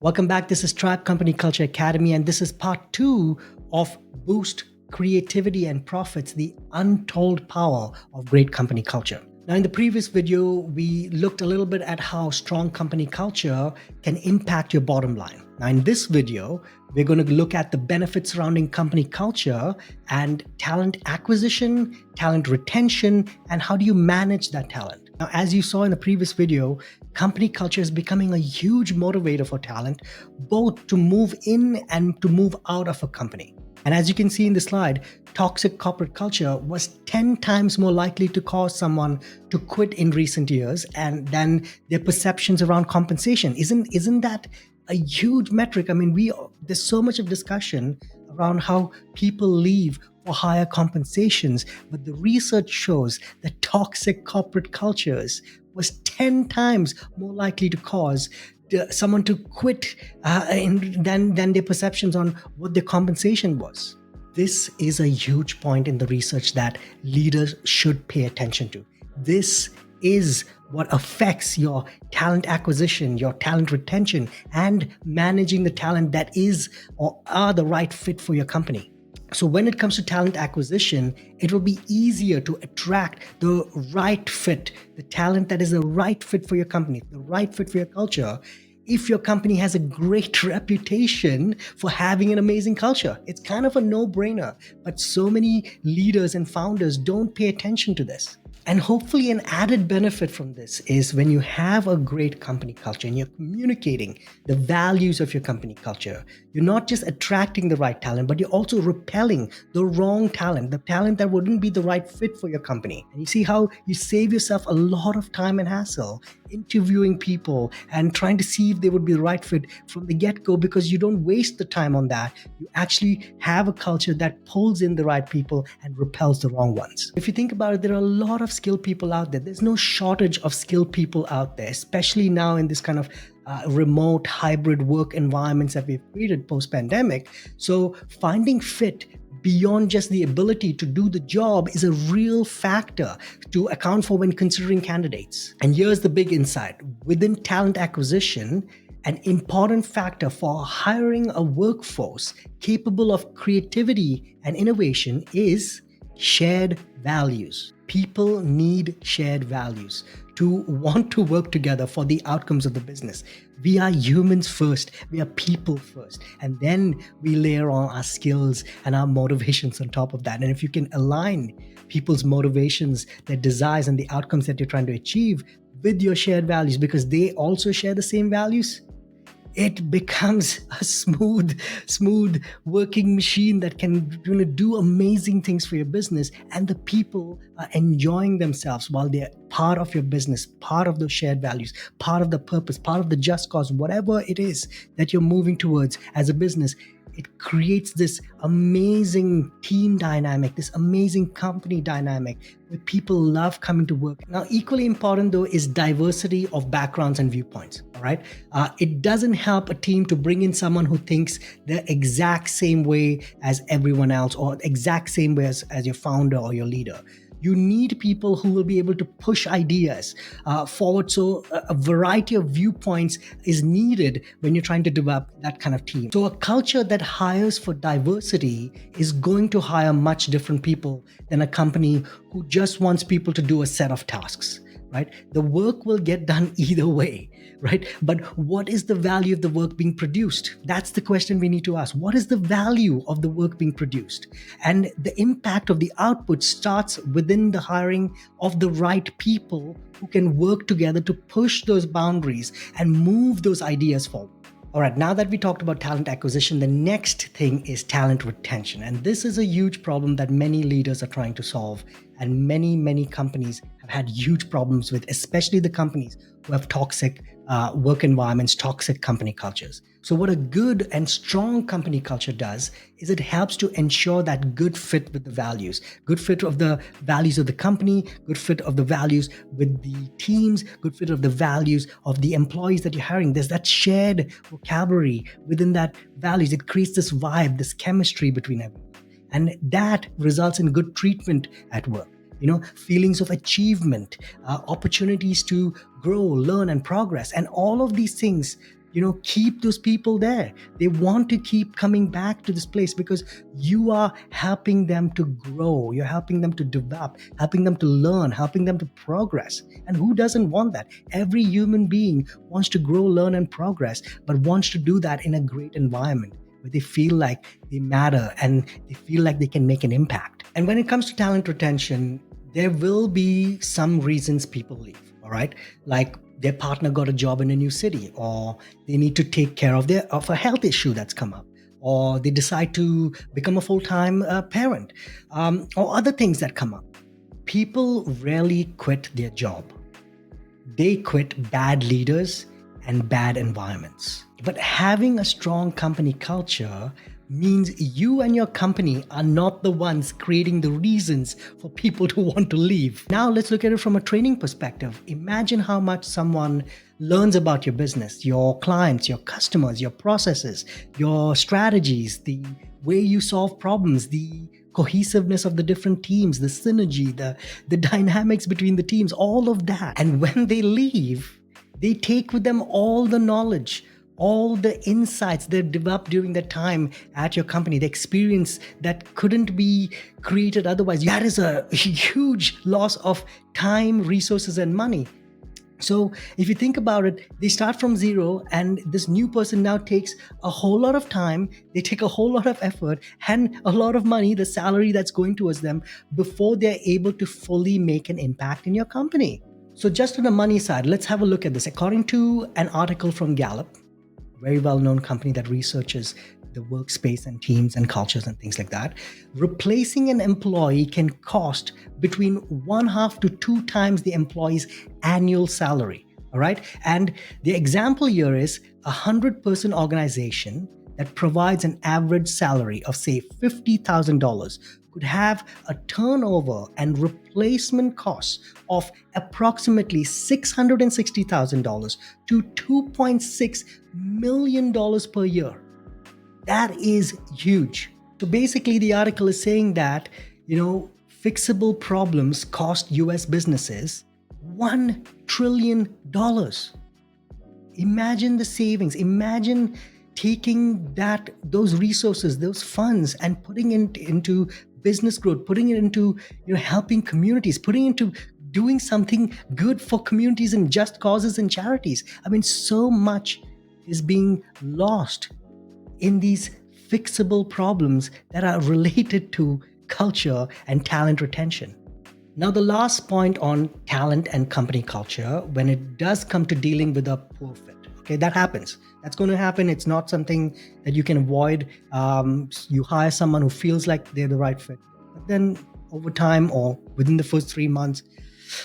Welcome back. This is Tribe Company Culture Academy, and this is part two of Boost Creativity and Profits, the untold power of great company culture. Now, in the previous video, we looked a little bit at how strong company culture can impact your bottom line. Now, in this video, we're going to look at the benefits surrounding company culture and talent acquisition, talent retention, and how do you manage that talent. Now, as you saw in the previous video, company culture is becoming a huge motivator for talent, both to move in and to move out of a company. And as you can see in the slide, toxic corporate culture was 10 times more likely to cause someone to quit in recent years and than their perceptions around compensation. Isn't that a huge metric? I mean, there's so much of discussion around how people leave for higher compensations, but the research shows that toxic corporate cultures was 10 times more likely to cause someone to quit than their perceptions on what their compensation was. This is a huge point in the research that leaders should pay attention to. This is what affects your talent acquisition, your talent retention, and managing the talent that is or are the right fit for your company. So when it comes to talent acquisition, it will be easier to attract the right fit, the talent that is the right fit for your company, the right fit for your culture, if your company has a great reputation for having an amazing culture. It's kind of a no-brainer, but so many leaders and founders don't pay attention to this. And hopefully an added benefit from this is when you have a great company culture and you're communicating the values of your company culture, you're not just attracting the right talent, but you're also repelling the wrong talent, the talent that wouldn't be the right fit for your company. And you see how you save yourself a lot of time and hassle interviewing people and trying to see if they would be the right fit from the get-go, because you don't waste the time on that. You actually have a culture that pulls in the right people and repels the wrong ones. If you think about it, there are a lot of skilled people out there. There's no shortage of skilled people out there, especially now in this kind of remote hybrid work environments that we've created post-pandemic. So finding fit beyond just the ability to do the job is a real factor to account for when considering candidates. And here's the big insight. Within talent acquisition, an important factor for hiring a workforce capable of creativity and innovation is shared values. People need shared values to want to work together for the outcomes of the business. We are humans first, we are people first, and then we layer on our skills and our motivations on top of that. And if you can align people's motivations, their desires, and the outcomes that you're trying to achieve with your shared values, because they also share the same values, it becomes a smooth working machine that can do amazing things for your business, and the people are enjoying themselves while they're part of your business, part of those shared values, part of the purpose, part of the just cause, whatever it is that you're moving towards as a business. It creates this amazing team dynamic, this amazing company dynamic where people love coming to work. Now, equally important though is diversity of backgrounds and viewpoints. All right. It doesn't help a team to bring in someone who thinks the exact same way as everyone else or exact same way as your founder or your leader. You need people who will be able to push ideas forward. So a variety of viewpoints is needed when you're trying to develop that kind of team. So a culture that hires for diversity is going to hire much different people than a company who just wants people to do a set of tasks. Right? The work will get done either way, right? But what is the value of the work being produced? That's the question we need to ask. What is the value of the work being produced? And the impact of the output starts within the hiring of the right people who can work together to push those boundaries and move those ideas forward. All right, now that we talked about talent acquisition, the next thing is talent retention. And this is a huge problem that many leaders are trying to solve. And many companies have had huge problems with, especially the companies who have toxic work environments, toxic company cultures. So what a good and strong company culture does is it helps to ensure that good fit with the values, good fit of the values of the company, good fit of the values with the teams, good fit of the values of the employees that you're hiring. There's that shared vocabulary within that values. It creates this vibe, this chemistry between everyone. And that results in good treatment at work. Feelings of achievement, opportunities to grow, learn, and progress. And all of these things keep those people there. They want to keep coming back to this place because you are helping them to grow. You're helping them to develop, helping them to learn, helping them to progress. And who doesn't want that? Every human being wants to grow, learn, and progress, but wants to do that in a great environment where they feel like they matter and they feel like they can make an impact. And when it comes to talent retention, there will be some reasons people leave, all right? Like their partner got a job in a new city, or they need to take care of a health issue that's come up, or they decide to become a full-time parent, or other things that come up. People rarely quit their job. They quit bad leaders and bad environments. But having a strong company culture means you and your company are not the ones creating the reasons for people to want to leave. Now let's look at it from a training perspective. Imagine how much someone learns about your business, your clients, your customers, your processes, your strategies, the way you solve problems, the cohesiveness of the different teams, the synergy, the dynamics between the teams, all of that. And when they leave, they take with them all the knowledge, all the insights they've developed during their time at your company, the experience that couldn't be created otherwise. That is a huge loss of time, resources, and money. So if you think about it, they start from zero, and this new person now takes a whole lot of time, they take a whole lot of effort and a lot of money, the salary that's going towards them, before they're able to fully make an impact in your company. So just on the money side, let's have a look at this. According to an article from Gallup, very well-known company that researches the workspace and teams and cultures and things like that, replacing an employee can cost between 1/2 to 2 times the employee's annual salary. All right. And the example here is a 100-person organization that provides an average salary of, say, $50,000 could have a turnover and replacement costs of approximately $660,000 to $2.6 million per year. That is huge. So basically, the article is saying that, fixable problems cost US businesses $1 trillion. Imagine the savings. Imagine taking those resources, those funds, and putting it into business growth, putting it into helping communities, putting it into doing something good for communities and just causes and charities. I mean, so much is being lost in these fixable problems that are related to culture and talent retention. Now, the last point on talent and company culture, when it does come to dealing with a poor fit, okay, that happens. That's going to happen. It's not something that you can avoid. You hire someone who feels like they're the right fit, but then over time or within the first 3 months,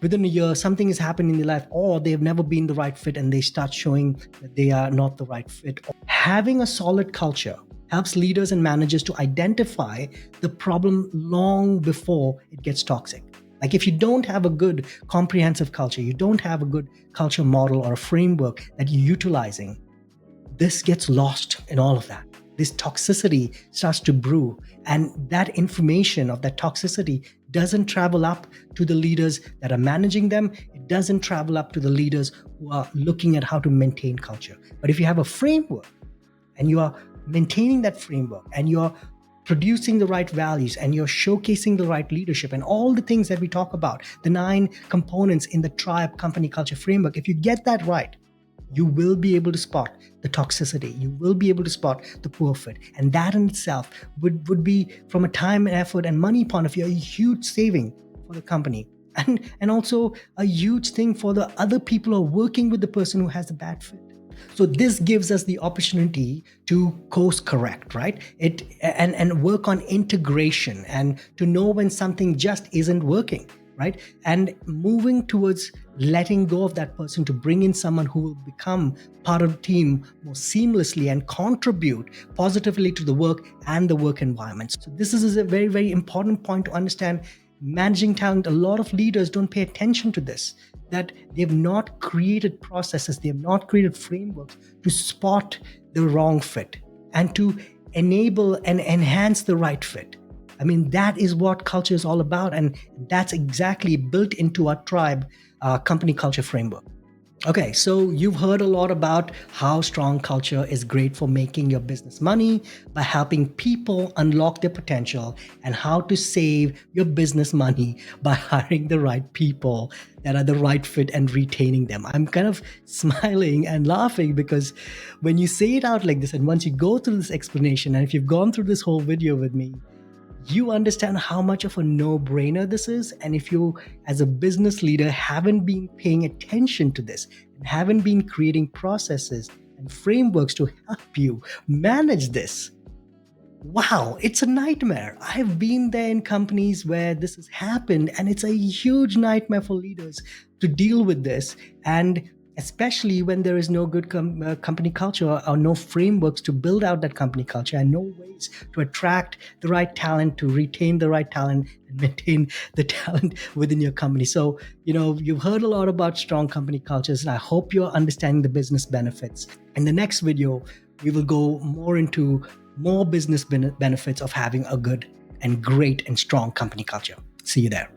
within a year, something has happened in their life, or they've never been the right fit and they start showing that they are not the right fit. Having a solid culture helps leaders and managers to identify the problem long before it gets toxic. Like if you don't have a good comprehensive culture, you don't have a good culture model or a framework that you're utilizing, this gets lost in all of that. This toxicity starts to brew, and that information of that toxicity doesn't travel up to the leaders that are managing them. It doesn't travel up to the leaders who are looking at how to maintain culture. But if you have a framework and you are maintaining that framework and you're producing the right values and you're showcasing the right leadership and all the things that we talk about, the 9 components in the tribe company culture framework, if you get that right, you will be able to spot the toxicity. You will be able to spot the poor fit. And that in itself would be, from a time and effort and money point of view, a huge saving for the company. And also a huge thing for the other people who are working with the person who has a bad fit. So this gives us the opportunity to course correct, right? And work on integration and to know when something just isn't working, right? And moving towards letting go of that person to bring in someone who will become part of the team more seamlessly and contribute positively to the work and the work environment. So this is a very, very important point to understand. Managing talent, a lot of leaders don't pay attention to this, that they've not created processes, they have not created frameworks to spot the wrong fit and to enable and enhance the right fit. I mean, that is what culture is all about. And that's exactly built into our tribe company culture framework. Okay, so you've heard a lot about how strong culture is great for making your business money by helping people unlock their potential, and how to save your business money by hiring the right people that are the right fit and retaining them. I'm kind of smiling and laughing because when you say it out like this, and once you go through this explanation, and if you've gone through this whole video with me, you understand how much of a no-brainer this is. And if you, as a business leader, haven't been paying attention to this and haven't been creating processes and frameworks to help you manage this, wow, it's a nightmare. I've been there in companies where this has happened, and it's a huge nightmare for leaders to deal with this. And especially when there is no good company culture, or no frameworks to build out that company culture, and no ways to attract the right talent, to retain the right talent, and maintain the talent within your company. So, you've heard a lot about strong company cultures, and I hope you're understanding the business benefits. In the next video, we will go more into more business benefits of having a good and great and strong company culture. See you there.